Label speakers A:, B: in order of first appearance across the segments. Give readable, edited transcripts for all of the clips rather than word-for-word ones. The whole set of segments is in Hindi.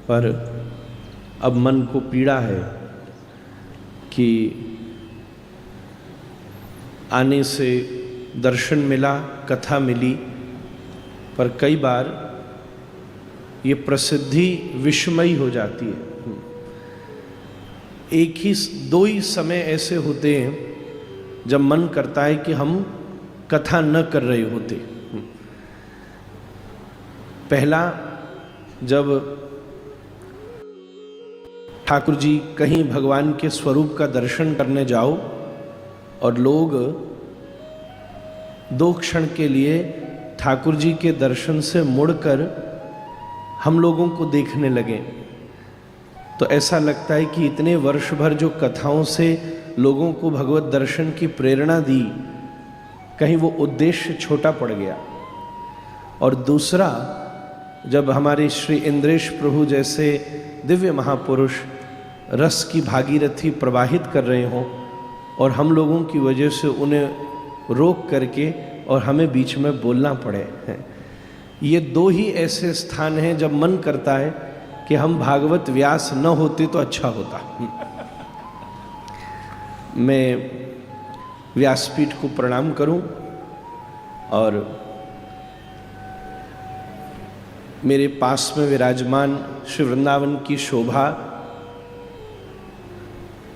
A: पर अब मन को पीड़ा है कि आने से दर्शन मिला, कथा मिली, पर कई बार ये प्रसिद्धि विस्मयी हो जाती है। दो ही समय ऐसे होते हैं जब मन करता है कि हम कथा न कर रहे होते। पहला, जब ठाकुर जी कहीं भगवान के स्वरूप का दर्शन करने जाओ और लोग 2 क्षण के लिए ठाकुर जी के दर्शन से मुड़कर हम लोगों को देखने लगे, तो ऐसा लगता है कि इतने वर्ष भर जो कथाओं से लोगों को भगवत दर्शन की प्रेरणा दी, कहीं वो उद्देश्य छोटा पड़ गया। और दूसरा, जब हमारे श्री इंद्रेश प्रभु जैसे दिव्य महापुरुष रस की भागीरथी प्रवाहित कर रहे हों और हम लोगों की वजह से उन्हें रोक करके और हमें बीच में बोलना पड़े, ये 2 ही ऐसे स्थान हैं जब मन करता है कि हम भागवत व्यास न होते तो अच्छा होता। मैं व्यासपीठ को प्रणाम करूं और मेरे पास में विराजमान श्री वृंदावन की शोभा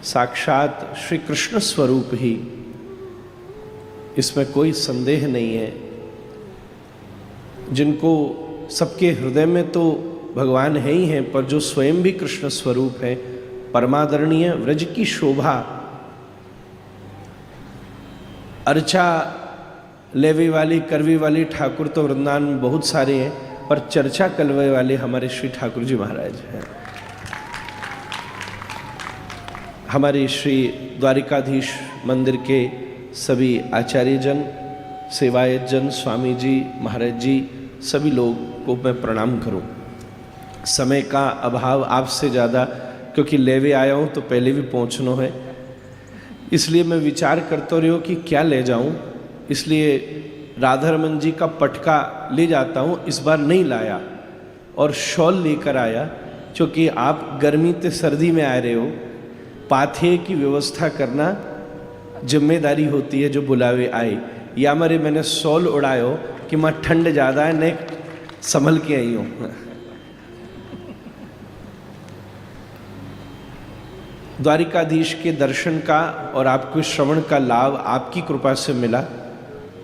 A: साक्षात श्री कृष्ण स्वरूप ही, इसमें कोई संदेह नहीं है। जिनको सबके हृदय में तो भगवान है ही हैं, पर जो स्वयं भी कृष्ण स्वरूप है, परमादरणीय व्रज की शोभा, अर्चा लेवे वाली करवे वाली ठाकुर तो वृंदावन में बहुत सारे हैं, पर चर्चा करने वाले हमारे श्री ठाकुर जी महाराज हैं। हमारे श्री द्वारिकाधीश मंदिर के सभी आचार्यजन, सेवायतजन, स्वामी जी, महाराज जी, सभी लोग को मैं प्रणाम करूं। समय का अभाव आपसे ज़्यादा, क्योंकि लेवे आया हूं तो पहले भी पहुंचना है, इसलिए मैं विचार करता रही कि क्या ले जाऊं, इसलिए राधा रमन जी का पटका ले जाता हूं। इस बार नहीं लाया और शॉल लेकर आया, क्योंकि आप गर्मी ते सर्दी में आ रहे हो, पाथे की व्यवस्था करना जिम्मेदारी होती है जो बुलावे आए। या मरे मैंने शॉल उड़ायो कि माँ ठंड ज़्यादा है, ने संभल के आई हूँ। द्वारिकाधीश के दर्शन का और आपको श्रवण का लाभ आपकी कृपा से मिला,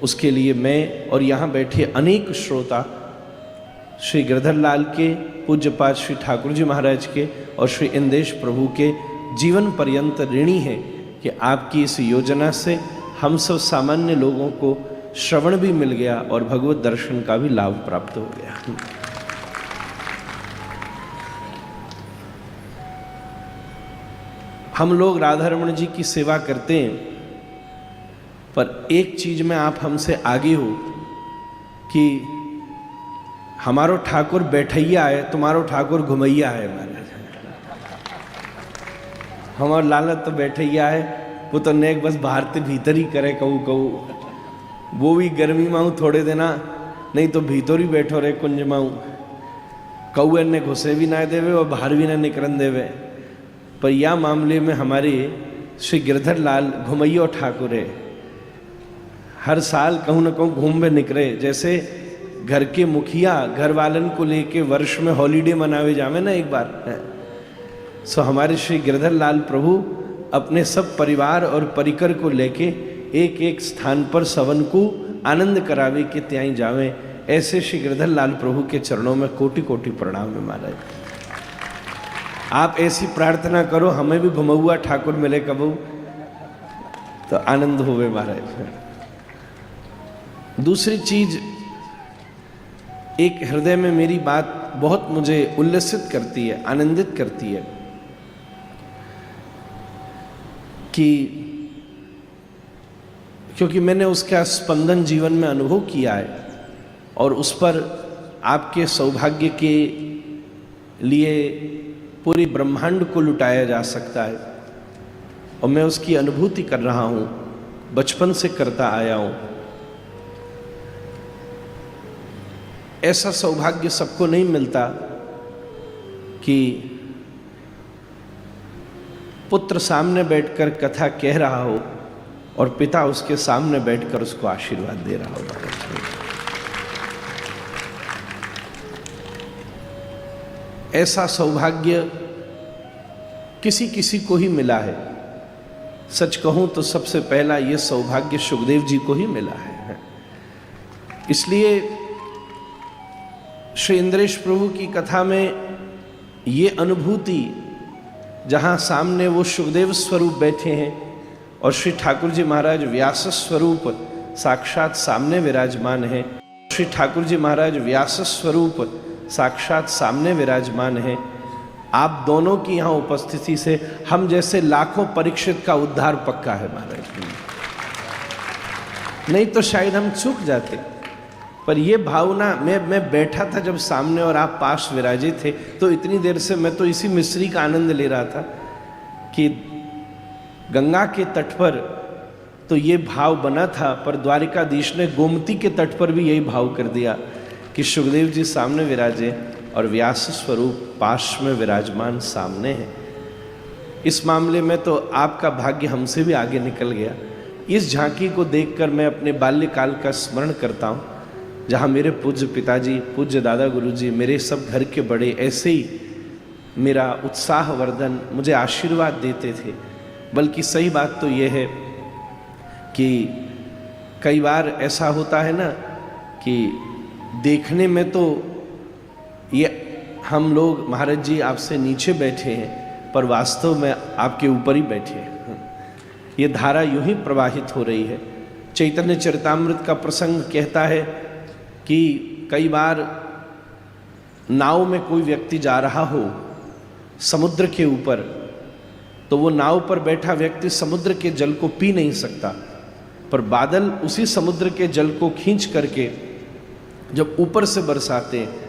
A: उसके लिए मैं और यहाँ बैठे अनेक श्रोता श्री गिरधर लाल के, पूज्यपाद श्री ठाकुर जी महाराज के और श्री इंदेश प्रभु के जीवन पर्यंत ऋणी हैं कि आपकी इस योजना से हम सब सामान्य लोगों को श्रवण भी मिल गया और भगवत दर्शन का भी लाभ प्राप्त हो गया। हम लोग राधा रमण जी की सेवा करते हैं, पर एक चीज में आप हमसे आगे हो कि हमारो ठाकुर बैठैया है, तुम्हारो ठाकुर घुमैया है। महाराज हमारा लालत तो बैठैया है, वो तो नेक बस बाहर ते भीतर ही करे, कहू वो भी गर्मी माऊ थोड़े देना, नहीं तो भीतर ही बैठो रहे कुंज माऊ, कहू ने घुसे भी ना देवे और बाहर भी ना निकलन देवे। पर यह मामले में हमारे श्री गिरधर लाल घुमैया ठाकुर है, हर साल कहूँ न कहूँ घूम में निकले। जैसे घर के मुखिया घर वालन को लेके वर्ष में हॉलीडे मनावे जावे ना एक बार, सो हमारे श्री गिरधर लाल प्रभु अपने सब परिवार और परिकर को लेके एक एक स्थान पर सवन को आनंद करावे के त्याई जावे। ऐसे श्री गिरधर लाल प्रभु के चरणों में कोटि कोटि प्रणाम है महाराज। आप ऐसी प्रार्थना करो हमें भी घुमौआ ठाकुर मिले कबू तो आनंद होवे महाराज। दूसरी चीज, एक हृदय में मेरी बात बहुत मुझे उल्लसित करती है, आनंदित करती है कि क्योंकि मैंने उसका स्पंदन जीवन में अनुभव किया है और उस पर आपके सौभाग्य के लिए पूरी ब्रह्मांड को लुटाया जा सकता है और मैं उसकी अनुभूति कर रहा हूँ, बचपन से करता आया हूँ। ऐसा सौभाग्य सबको नहीं मिलता कि पुत्र सामने बैठकर कथा कह रहा हो और पिता उसके सामने बैठकर उसको आशीर्वाद दे रहा हो। ऐसा सौभाग्य किसी किसी को ही मिला है। सच कहूं तो सबसे पहला ये सौभाग्य सुखदेव जी को ही मिला है। इसलिए श्री इंद्रेश प्रभु की कथा में ये अनुभूति, जहाँ सामने वो सुखदेव स्वरूप बैठे हैं और श्री ठाकुर जी महाराज व्यास स्वरूप साक्षात सामने विराजमान हैं, श्री ठाकुर जी महाराज व्यास स्वरूप साक्षात सामने विराजमान हैं, आप दोनों की यहाँ उपस्थिति से हम जैसे लाखों परीक्षित का उद्धार पक्का है महाराज। नहीं तो शायद हम चूक जाते। पर ये भावना, मैं बैठा था जब सामने और आप पास विराजे थे, तो इतनी देर से मैं तो इसी मिश्री का आनंद ले रहा था कि गंगा के तट पर तो ये भाव बना था, पर द्वारिकाधीश ने गोमती के तट पर भी यही भाव कर दिया कि सुखदेव जी सामने विराजे और व्यास स्वरूप पास में विराजमान सामने हैं। इस मामले में तो आपका भाग्य हमसे भी आगे निकल गया। इस झांकी को देखकर मैं अपने बाल्यकाल का स्मरण करता हूँ, जहाँ मेरे पूज्य पिताजी, पूज्य दादा गुरुजी, मेरे सब घर के बड़े ऐसे ही मेरा उत्साहवर्धन, मुझे आशीर्वाद देते थे। बल्कि सही बात तो ये है कि कई बार ऐसा होता है ना कि देखने में तो ये हम लोग महाराज जी आपसे नीचे बैठे हैं, पर वास्तव में आपके ऊपर ही बैठे हैं। ये धारा यूं ही प्रवाहित हो रही है। चैतन्य चरितामृत का प्रसंग कहता है कि कई बार नाव में कोई व्यक्ति जा रहा हो समुद्र के ऊपर, तो वो नाव पर बैठा व्यक्ति समुद्र के जल को पी नहीं सकता, पर बादल उसी समुद्र के जल को खींच करके जब ऊपर से बरसाते हैं,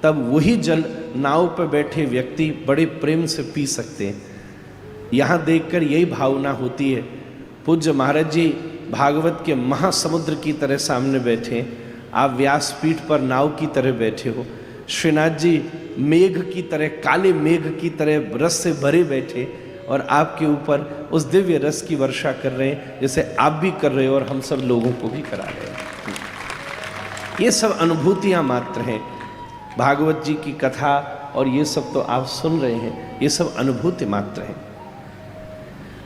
A: तब वही जल नाव पर बैठे व्यक्ति बड़े प्रेम से पी सकते हैं। यहाँ देखकर यही भावना होती है। पूज्य महाराज जी भागवत के महासमुद्र की तरह सामने बैठे हैं, आप व्यासपीठ पर नाव की तरह बैठे हो। श्रीनाथ जी मेघ की तरह, काले मेघ की तरह रस से भरे बैठे और आपके ऊपर उस दिव्य रस की वर्षा कर रहे हैं, जैसे आप भी कर रहे हो और हम सब लोगों को भी करा रहे हैं। ये सब अनुभूतियाँ मात्र हैं। भागवत जी की कथा और ये सब तो आप सुन रहे हैं, ये सब अनुभूति मात्र हैं।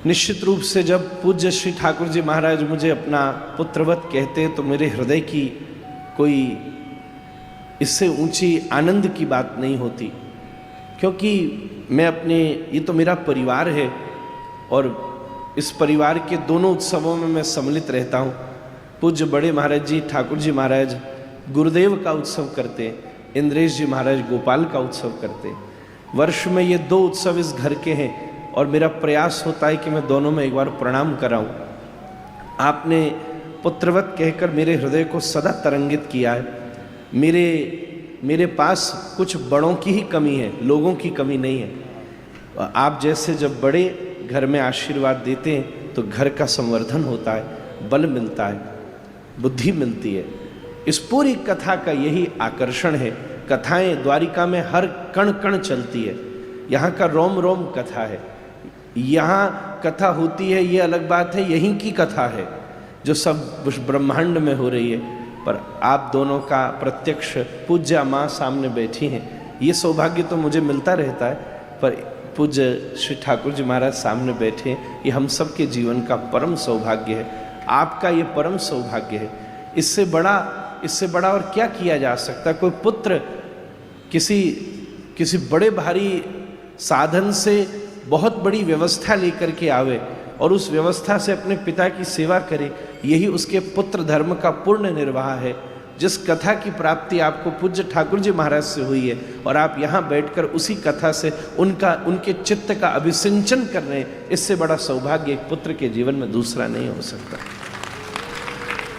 A: निश्चित रूप से जब पूज्य श्री ठाकुर जी महाराज मुझे अपना पुत्रवत कहते तो मेरे हृदय की कोई इससे ऊंची आनंद की बात नहीं होती, क्योंकि मैं अपने, ये तो मेरा परिवार है और इस परिवार के दोनों उत्सवों में मैं सम्मिलित रहता हूँ। पूज्य बड़े महाराज जी ठाकुर जी महाराज गुरुदेव का उत्सव करते हैं, इंद्रेश जी महाराज गोपाल का उत्सव करते हैं। वर्ष में ये दो उत्सव इस घर के हैं और मेरा प्रयास होता है कि मैं दोनों में एक बार प्रणाम कराऊं। आपने पुत्रवत कहकर मेरे हृदय को सदा तरंगित किया है। मेरे पास कुछ बड़ों की ही कमी है, लोगों की कमी नहीं है। आप जैसे जब बड़े घर में आशीर्वाद देते हैं तो घर का संवर्धन होता है, बल मिलता है, बुद्धि मिलती है। इस पूरी कथा का यही आकर्षण है। कथाएं द्वारिका में हर कण कण चलती है, यहाँ का रोम रोम कथा है। यहाँ कथा होती है ये अलग बात है, यहीं की कथा है जो सब ब्रह्मांड में हो रही है, पर आप दोनों का प्रत्यक्ष पूज्य माँ सामने बैठी हैं। ये सौभाग्य तो मुझे मिलता रहता है, पर पूज्य श्री ठाकुर जी महाराज सामने बैठे हैं, ये हम सब के जीवन का परम सौभाग्य है। आपका ये परम सौभाग्य है। इससे बड़ा और क्या किया जा सकता है। कोई पुत्र किसी बड़े भारी साधन से बहुत बड़ी व्यवस्था लेकर के आवे और उस व्यवस्था से अपने पिता की सेवा करे, यही उसके पुत्र धर्म का पूर्ण निर्वाह है। जिस कथा की प्राप्ति आपको पूज्य ठाकुर जी महाराज से हुई है और आप यहाँ बैठकर उसी कथा से उनके चित्त का अभिसिंचन कर रहे हैं, इससे बड़ा सौभाग्य एक पुत्र के जीवन में दूसरा नहीं हो सकता।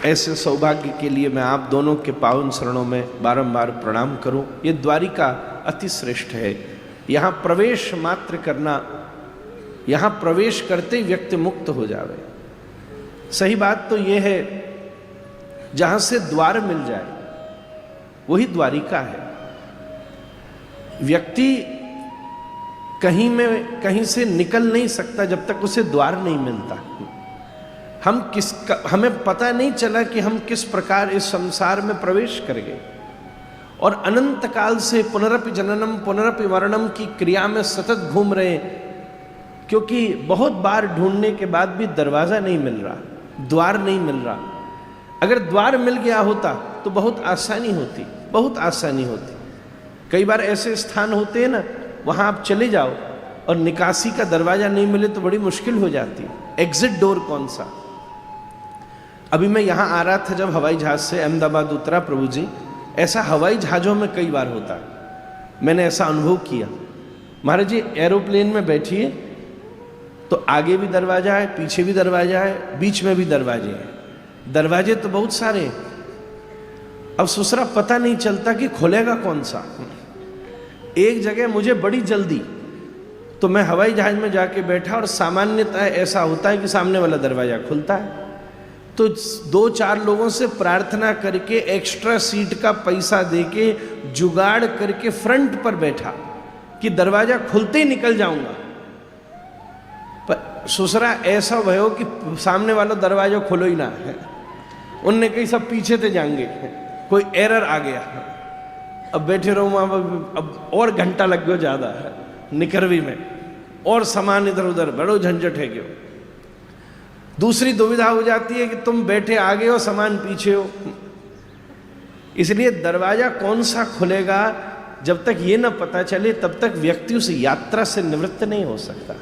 A: ऐसे सौभाग्य के लिए मैं आप दोनों के पावन शरणों में बारंबार प्रणाम करूं। ये द्वारिका अति श्रेष्ठ है। यहाँ प्रवेश मात्र करना, यहाँ प्रवेश करते ही व्यक्ति मुक्त हो जावे। सही बात तो ये है, जहाँ से द्वार मिल जाए वही द्वारिका है। व्यक्ति कहीं से निकल नहीं सकता जब तक उसे द्वार नहीं मिलता। हमें पता नहीं चला कि हम किस प्रकार इस संसार में प्रवेश कर गए और अनंत काल से पुनरपि जननम पुनरपि मरणम की क्रिया में सतत घूम रहे हैं, क्योंकि बहुत बार ढूंढने के बाद भी दरवाजा नहीं मिल रहा, द्वार नहीं मिल रहा। अगर द्वार मिल गया होता तो बहुत आसानी होती, बहुत आसानी होती। कई बार ऐसे स्थान होते हैं ना, वहां आप चले जाओ और निकासी का दरवाजा नहीं मिले तो बड़ी मुश्किल हो जाती है। एग्जिट डोर कौन सा? अभी मैं यहां आ रहा था जब हवाई जहाज से अहमदाबाद उतरा, प्रभु जी, ऐसा हवाई जहाजों में कई बार होता है, मैंने ऐसा अनुभव किया। महाराज जी एरोप्लेन में बैठिए तो आगे भी दरवाजा है, पीछे भी दरवाजा है, बीच में भी दरवाजे हैं। दरवाजे तो बहुत सारे हैं, अब सुसरा पता नहीं चलता कि खुलेगा कौन सा। एक जगह मुझे बड़ी जल्दी, तो मैं हवाई जहाज में जाके बैठा और सामान्यतः ऐसा होता है कि सामने वाला दरवाजा खुलता है, तो 2-4 लोगों से प्रार्थना करके एक्स्ट्रा सीट का पैसा देके जुगाड़ करके फ्रंट पर बैठा कि दरवाजा खुलते ही निकल जाऊंगा। पर सुसरा ऐसा भयो कि सामने वाला दरवाजा खुलो ही ना है, उनने कहीं सब पीछे से जाएंगे, कोई एरर आ गया, अब बैठे रहो वहां, अब और घंटा लग गया ज्यादा निकरवी में, और सामान इधर उधर, बड़ो झंझट है। क्यों? दूसरी दुविधा हो जाती है कि तुम बैठे आगे हो, सामान पीछे हो। इसलिए दरवाजा कौन सा खुलेगा जब तक ये न पता चले तब तक व्यक्ति उस यात्रा से निवृत्त नहीं हो सकता।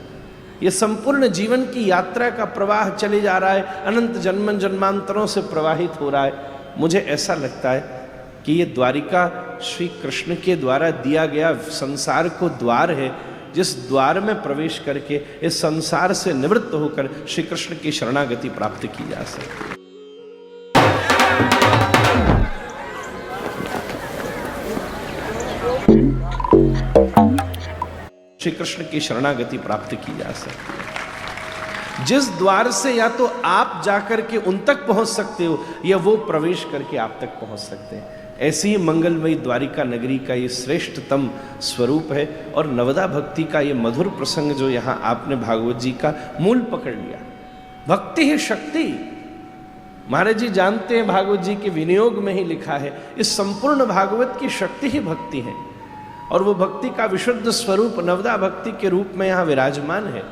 A: ये संपूर्ण जीवन की यात्रा का प्रवाह चले जा रहा है, अनंत जन्म जन्मांतरों से प्रवाहित हो रहा है। मुझे ऐसा लगता है कि ये द्वारिका श्री कृष्ण के द्वारा दिया गया संसार को द्वार है, जिस द्वार में प्रवेश करके इस संसार से निवृत्त होकर श्री कृष्ण की शरणागति प्राप्त की जा सके। श्री कृष्ण की शरणागति प्राप्त की जा सके, जिस द्वार से या तो आप जाकर के उन तक पहुंच सकते हो या वो प्रवेश करके आप तक पहुंच सकते हैं। ऐसी ही मंगलमयी द्वारिका नगरी का ये श्रेष्ठतम स्वरूप है। और नवदा भक्ति का ये मधुर प्रसंग जो यहाँ आपने भागवत जी का मूल पकड़ लिया, भक्ति है शक्ति। महाराज जी जानते हैं भागवत जी के विनियोग में ही लिखा है, इस संपूर्ण भागवत की शक्ति ही भक्ति है, और वो भक्ति का विशुद्ध स्वरूप नवदा भक्ति के रूप में यहाँ विराजमान है।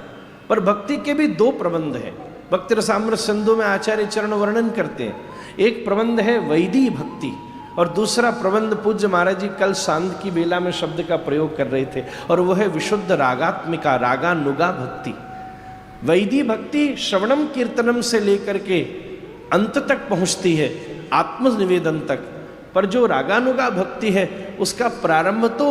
A: पर भक्ति के भी 2 प्रबंध हैं। भक्ति रसामृत सिंधु में आचार्य चरण वर्णन करते हैं। एक प्रबंध है वैदी भक्ति और दूसरा प्रबंध पूज्य महाराज जी कल सांझ की बेला में शब्द का प्रयोग कर रहे थे, और वो है विशुद्ध रागात्मिका रागानुगा भक्ति। वैदी भक्ति श्रवणम कीर्तनम से लेकर के अंत तक पहुंचती है, आत्मनिवेदन तक। पर जो रागानुगा भक्ति है उसका प्रारंभ तो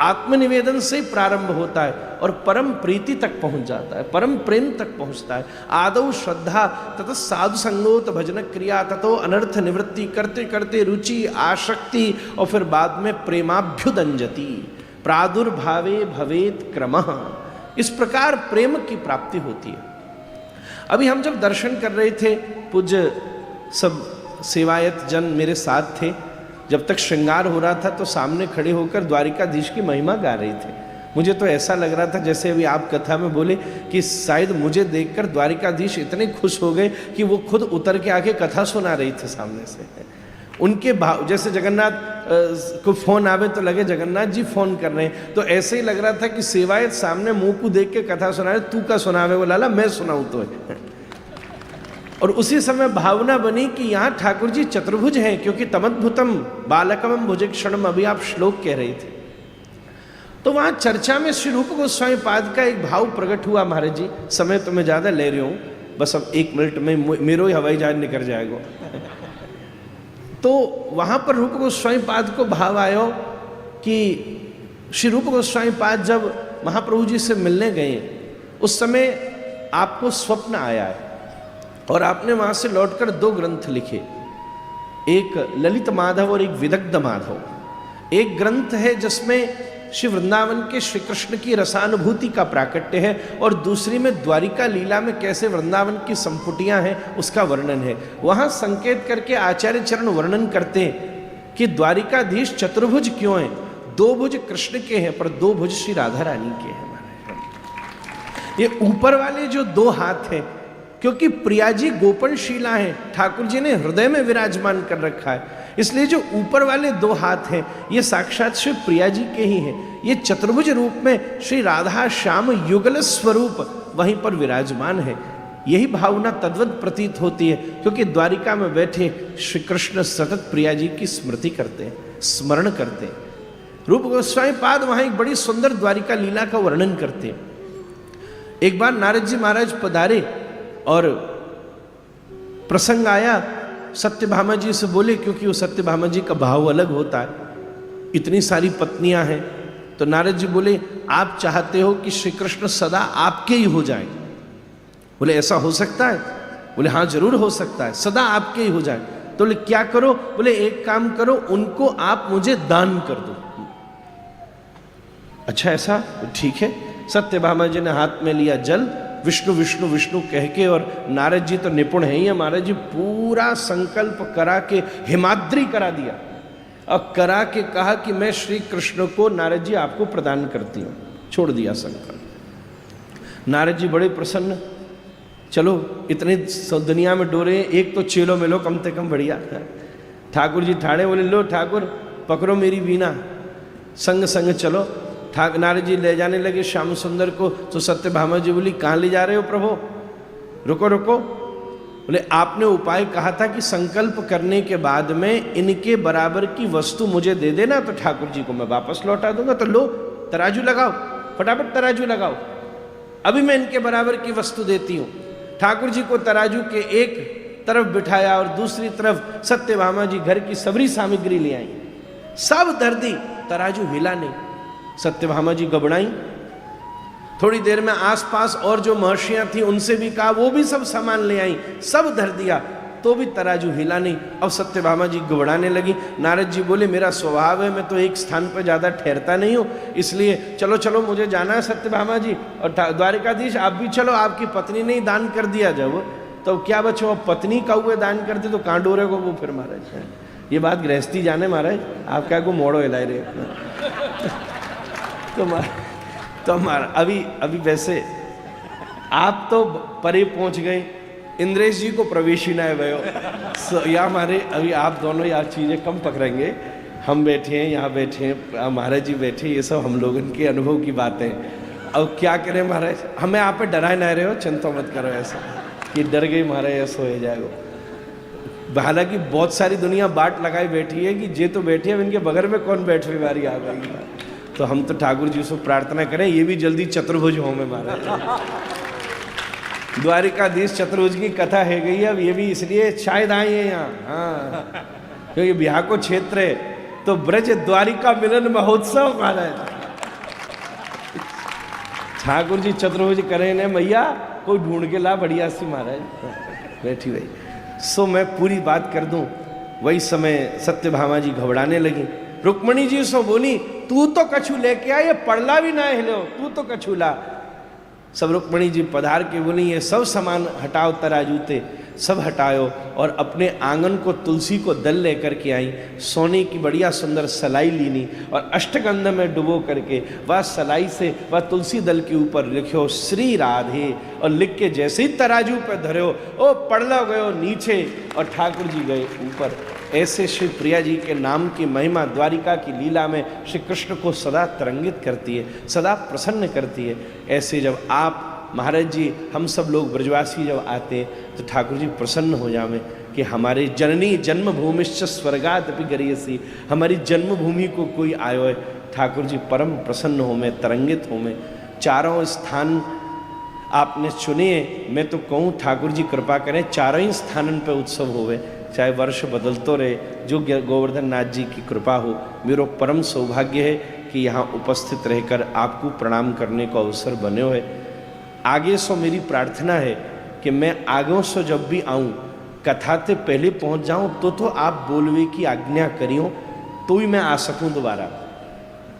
A: आत्मनिवेदन से प्रारंभ होता है और परम प्रीति तक पहुंच जाता है, परम प्रेम तक पहुंचता है। आदौ श्रद्धा तत साधु संगोत भजन क्रिया ततो अनर्थ निवृत्ति, करते करते रुचि आसक्ति और फिर बाद में प्रेमाभ्युदंजति, प्रादुर्भावे भवेत क्रमः। इस प्रकार प्रेम की प्राप्ति होती है। अभी हम जब दर्शन कर रहे थे, पूज्य सब सेवायत जन मेरे साथ थे, जब तक श्रृंगार हो रहा था तो सामने खड़े होकर द्वारिकाधीश की महिमा गा रहे थे। मुझे तो ऐसा लग रहा था जैसे अभी आप कथा में बोले कि शायद मुझे देखकर द्वारिकाधीश इतने खुश हो गए कि वो खुद उतर के आके कथा सुना रही थे सामने से। उनके भाव, जैसे जगन्नाथ को फोन आवे तो लगे जगन्नाथ जी फोन कर रहे हैं, तो ऐसे ही लग रहा था कि सेवायत सामने मुंह को देख के कथा सुना रहे, तू का सुनावे वो लाला, मैं सुनाऊं तो। और उसी समय भावना बनी कि यहाँ ठाकुर जी चतुर्भुज हैं, क्योंकि तमद्भुतम बालकम भुजक्षणम अभी आप श्लोक कह रहे थे। तो वहाँ चर्चा में श्री रूप गोस्वामी पाद का एक भाव प्रकट हुआ। महाराज जी समय तो मैं ज़्यादा ले रही हूँ, बस अब 1 मिनट में मेरो ही हवाई जहाज निकल जाएगा। तो वहाँ पर रूप गोस्वामी पाद को भाव आयो कि श्री रूप गोस्वामी पाद जब महाप्रभु जी से मिलने गए, उस समय आपको स्वप्न आया है और आपने वहाँ से लौटकर 2 ग्रंथ लिखे, एक ललित माधव और एक विदग्ध माधव। एक ग्रंथ है जिसमें श्री वृंदावन के श्री कृष्ण की रसानुभूति का प्राकट्य है, और दूसरी में द्वारिका लीला में कैसे वृंदावन की संपुटियां हैं उसका वर्णन है। वहाँ संकेत करके आचार्य चरण वर्णन करते हैं कि द्वारिकाधीश चतुर्भुज क्यों है। दो भुज कृष्ण के हैं पर दो भुज श्री राधा रानी के हैं महाराज। ये ऊपर वाले जो दो हाथ हैं, क्योंकि प्रिया जी गोपनशीला हैं, ठाकुर जी ने हृदय में विराजमान कर रखा है, इसलिए जो ऊपर वाले दो हाथ हैं ये साक्षात श्री प्रिया जी के ही हैं। ये चतुर्भुज रूप में श्री राधा श्याम युगल स्वरूप वहीं पर विराजमान है। यही भावना तद्वत प्रतीत होती है, क्योंकि द्वारिका में बैठे श्री कृष्ण सतत प्रिया जी की स्मृति करते हैं, स्मरण करते हैं। रूप गोस्वामी पाद वहां एक बड़ी सुंदर द्वारिका लीला का वर्णन करते हैं। एक बार नारद जी महाराज पधारे और प्रसंग आया, सत्यभामा जी से बोले, क्योंकि वो सत्यभामा जी का भाव अलग होता है, इतनी सारी पत्नियां हैं, तो नारद जी बोले आप चाहते हो कि श्री कृष्ण सदा आपके ही हो जाए? बोले ऐसा हो सकता है? बोले हाँ जरूर हो सकता है, सदा आपके ही हो जाए। तो बोले क्या करो? बोले एक काम करो, उनको आप मुझे दान कर दो। अच्छा ऐसा? ठीक है। सत्यभामा जी ने हाथ में लिया जल, विष्णु विष्णु विष्णु कह के, और नारद जी तो निपुण है ही है, महाराज जी पूरा संकल्प करा के हिमाद्री करा दिया और करा के कहा कि मैं श्री कृष्ण को नारद जी आपको प्रदान करती हूं। छोड़ दिया संकल्प। नारद जी बड़े प्रसन्न, चलो इतने दुनिया में डोरे, एक तो चेलो मिलो कम से कम बढ़िया। ठाकुर जी ठाड़े, बोले लो ठाकुर पकड़ो मेरी वीणा, संग संग चलो। नारद जी ले जाने लगे श्याम सुंदर को, तो सत्यभामा जी बोली कहाँ ले जा रहे हो प्रभु? रुको रुको। बोले आपने उपाय कहा था कि संकल्प करने के बाद में इनके बराबर की वस्तु मुझे दे देना, तो ठाकुर जी को मैं वापस लौटा दूंगा। तो लो तराजू लगाओ, फटाफट तराजू लगाओ, अभी मैं इनके बराबर की वस्तु देती हूँ। ठाकुर जी को तराजू के एक तरफ बिठाया और दूसरी तरफ सत्यभामा जी घर की सबरी सामग्री ले आई, सब धर दी, तराजू हिला नहीं। सत्यभामा जी घबराई। थोड़ी देर में आसपास और जो महर्षियां थी उनसे भी कहा, वो भी सब सामान ले आई, सब धर दिया, तो भी तराजू हिला नहीं। अब सत्यभामा जी घबराने लगी। नारद जी बोले मेरा स्वभाव है, मैं तो एक स्थान पर ज़्यादा ठहरता नहीं हूँ, इसलिए चलो चलो मुझे जाना है सत्यभामा जी, और द्वारिकाधीश आप भी चलो, आपकी पत्नी ने ही दान कर दिया जब, तो क्या बच्चों अब पत्नी का हुए दान कर दे तो कहाँ डोरे को वो फिर महाराज। ये बात गृहस्थी जाने महाराज, आप क्या को मोड़ो हिलाए रहे। तो हमारा अभी वैसे आप तो परे पहुंच गए, इंद्रेश जी को प्रवेश ही ना भयो। या हमारे अभी आप दोनों यार चीज़ें कम पकड़ेंगे, हम बैठे हैं यहाँ, बैठे हैं महाराज जी बैठे, ये सब हम लोगों के अनुभव की बातें। अब क्या करें महाराज, हमें आप पे डराए ना रहे हो, चिंता मत करो ऐसा कि डर गई महाराज ऐसा हो जाएगा। हालांकि बहुत सारी दुनिया बाट लगाई बैठी है कि जे तो बैठे हैं, इनके बगल में कौन बैठने वाली आ गई। तो हम तो ठाकुर जी से प्रार्थना करें ये भी जल्दी चतुर्भुज हो में महाराज। द्वारिकाधीश चतुर्भुज की कथा है गई, अब ये भी इसलिए शायद आए हैं यहाँ, हाँ, क्योंकि बिहार को क्षेत्र है तो ब्रज द्वारिका मिलन महोत्सव महाराज। ठाकुर जी चतुर्भुज करें ने मैया, कोई ढूंढ के ला बढ़िया सी महाराज बैठी रही। सो मैं पूरी बात कर दूं, वही समय सत्यभामा जी घबराने लगी। रुक्मणी जी सो बोली तू तो कछु लेके आ, ये पड़ला भी ना हिलो, तू तो कछु ला। सब रुक्मणी जी पधार के बोली ये सब सामान हटाओ, तराजूते सब हटाओ, और अपने आंगन को तुलसी को दल लेकर के आई। सोने की बढ़िया सुंदर सलाई लीनी और अष्टगंध में डुबो करके वह सलाई से वह तुलसी दल के ऊपर लिखो श्री राधे, और लिख के जैसे ही तराजू पे धरो ओ पड़ला गयो नीचे और ठाकुर जी गए ऊपर। ऐसे श्री प्रिया जी के नाम की महिमा द्वारिका की लीला में श्री कृष्ण को सदा तरंगित करती है, सदा प्रसन्न करती है। ऐसे जब आप महाराज जी हम सब लोग ब्रजवासी जब आते तो ठाकुर जी प्रसन्न हो जावे कि हमारे जननी जन्मभूमिश्च स्वर्गादपि गरीयसी, हमारी जन्मभूमि को कोई आयो है। ठाकुर जी परम प्रसन्न हो में, तरंगित हो में। चारों स्थान आपने चुने, मैं तो कहूँ ठाकुर जी कृपा करें चारों ही स्थानन पर उत्सव होवे, चाहे वर्ष बदलतो रहे, जो गोवर्धन नाथ जी की कृपा हो। मेरा परम सौभाग्य है कि यहाँ उपस्थित रहकर आपको प्रणाम करने को अवसर बने हुए। आगे सो मेरी प्रार्थना है कि मैं आगे सो जब भी आऊँ कथा से पहले पहुँच जाऊँ तो आप बोलवे की आज्ञा करियो तो ही मैं आ सकूँ दोबारा,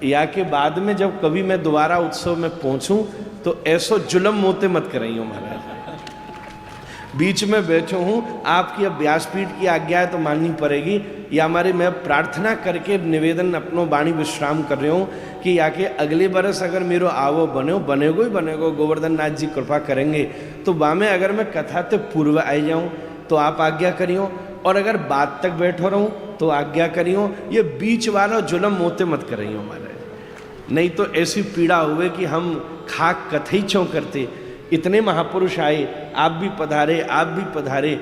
A: या के बाद में जब कभी मैं दोबारा उत्सव में पहुँचूँ तो ऐसो जुलम मोते मत कराइयो महाराज। बीच में बैठो हूँ, आपकी अब व्यासपीठ की आज्ञा है तो माननी पड़ेगी। या हमारे मैं प्रार्थना करके निवेदन अपनो वाणी विश्राम कर रहे हूँ कि आके अगले बरस अगर मेरो आवो बनेगो ही बनेगो, गोवर्धन नाथ जी कृपा करेंगे तो में अगर मैं कथा ते पूर्व आई जाऊँ तो आप आज्ञा करियो, और अगर बात तक बैठो रहूँ तो आज्ञा करियो। ये बीच वाला जुलम मोते मत करियो हमारे, नहीं तो ऐसी पीड़ा हुए कि हम खाक कथई छो करते। इतने महापुरुष आए, आप भी पधारे, आप भी पधारे,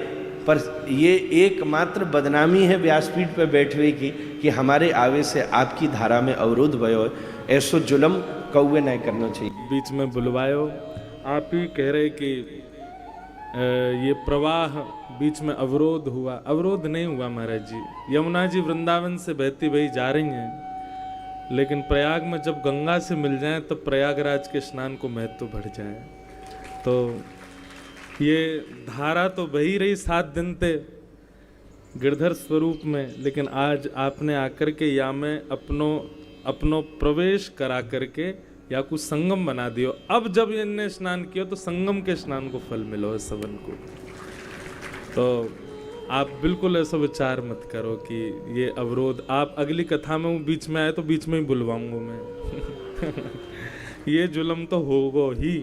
A: पर ये एकमात्र बदनामी है व्यासपीठ पे बैठवे की कि हमारे आवे से आपकी धारा में अवरोध भयो। ऐसो जुलम कौवे नहीं करना चाहिए।
B: बीच में बुलवायो, आप ही कह रहे कि ये प्रवाह बीच में अवरोध हुआ। अवरोध नहीं हुआ महाराज जी, यमुना जी वृंदावन से बहती बही जा रही हैं, लेकिन प्रयाग में जब गंगा से मिल जाएं तब प्रयागराज के स्नान को महत्व बढ़ जाए। तो ये धारा तो बही रही 7 दिन ते गिरधर स्वरूप में, लेकिन आज आपने आकर के या में अपनो प्रवेश करा करके या कुछ संगम बना दियो। अब जब इनने स्नान किया तो संगम के स्नान को फल मिलो है सबन को। तो आप बिल्कुल ऐसा विचार मत करो कि ये अवरोध। आप अगली कथा में बीच में आए तो बीच में ही बुलवाऊंगा मैं। ये जुलम तो होगा ही।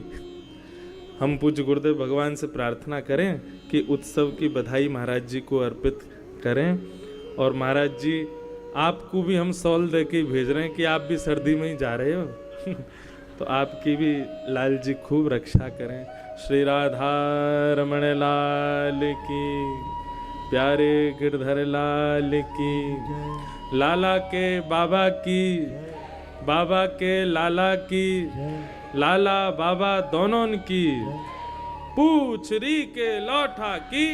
B: हम पूज्य गुरुदेव भगवान से प्रार्थना करें कि उत्सव की बधाई महाराज जी को अर्पित करें, और महाराज जी आपको भी हम सौल दे के भेज रहे हैं कि आप भी सर्दी में ही जा रहे हो। तो आपकी भी लाल जी खूब रक्षा करें। श्री राधा रमण लाल की, प्यारे गिरधर लाल की, लाला के बाबा की, बाबा के लाला की, लाला बाबा दोनों की, पूछरी के लौठा की।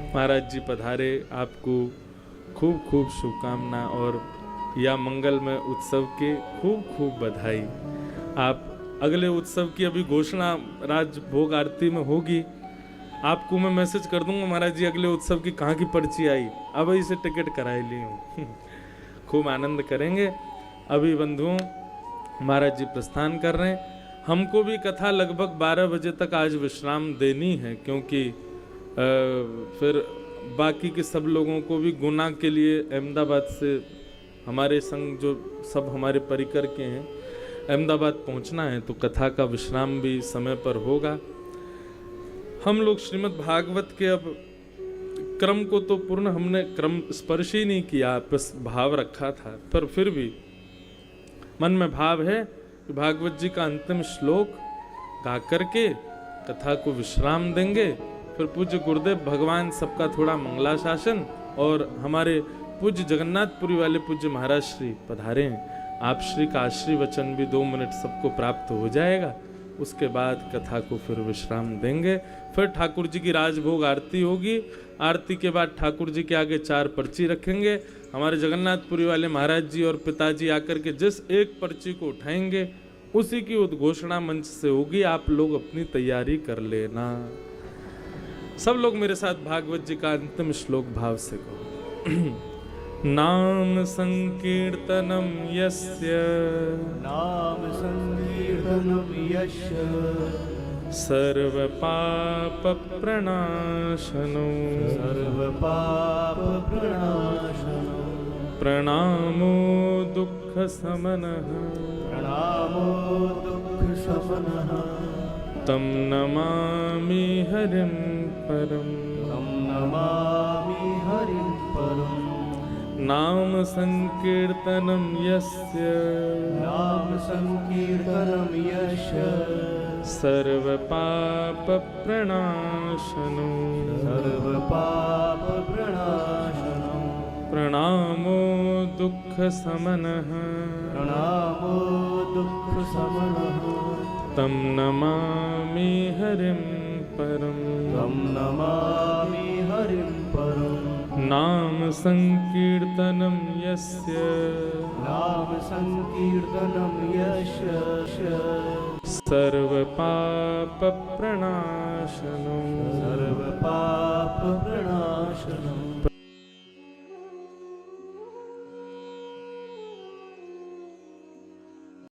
B: महाराज जी पधारे, आपको खूब खूब शुभकामना और या मंगल में उत्सव के खूब खूब बधाई। आप अगले उत्सव की अभी घोषणा राज भोग आरती में होगी, आपको मैं मैसेज कर दूंगा महाराज जी अगले उत्सव की कहाँ की पर्ची आई, अब इसे टिकट कराई ली हूँ। खूब आनंद करेंगे। अभी बंधुओं महाराज जी प्रस्थान कर रहे हैं। हमको भी कथा लगभग 12 बजे तक आज विश्राम देनी है, क्योंकि फिर बाकी के सब लोगों को भी गुना के लिए अहमदाबाद से हमारे संग जो सब हमारे परिकर के हैं अहमदाबाद पहुंचना है, तो कथा का विश्राम भी समय पर होगा। हम लोग श्रीमद् भागवत के अब क्रम को तो पूर्ण हमने क्रम स्पर्श ही नहीं किया, बस भाव रखा था, पर फिर भी मन में भाव है कि भागवत जी का अंतिम श्लोक गा करके कथा को विश्राम देंगे। फिर पूज्य गुरुदेव भगवान सबका थोड़ा मंगलाशासन, और हमारे पूज्य जगन्नाथपुरी वाले पूज्य महाराज श्री पधारे हैं, आप श्री का आशीर्वचन भी 2 मिनट सबको प्राप्त हो जाएगा। उसके बाद कथा को फिर विश्राम देंगे। फिर ठाकुर जी की राजभोग आरती होगी। आरती के बाद ठाकुर जी के आगे 4 पर्ची रखेंगे। हमारे जगन्नाथपुरी वाले महाराज जी और पिताजी आकर के जिस एक पर्ची को उठाएंगे उसी की उद्घोषणा मंच से होगी। आप लोग अपनी तैयारी कर लेना। सब लोग मेरे साथ भागवत जी का अंतिम श्लोक भाव से कहो। नाम संकीर्तनम यस्य,
C: नाम संकीर्तनम यस्य,
B: सर्व पाप प्रणाशनो,
C: सर्व पाप प्रणाशनो,
B: प्रणामो दुःख समनः,
C: प्रणामो दुःख समनः,
B: तं नमामि हरिं परम्,
C: तं नमामि हरिं परम्।
B: नाम संकीर्तनम यस्य,
C: नाम संकीर्तनम यस्य,
B: सर्व पाप प्रणाशनो,
C: सर्व पाप प्रणाशनो,
B: प्रणामो दुःख समनः,
C: प्रणामो दुःख समनः,
B: तं नमामि हरिं परम्,
C: तं नमामि हरिं परम्।
B: नाम संकीर्तनम यस्य,
C: नाम संकीर्तनम यस्य,
B: सर्व पाप प्रणाशनो,
C: सर्व पाप प्रणाशनो,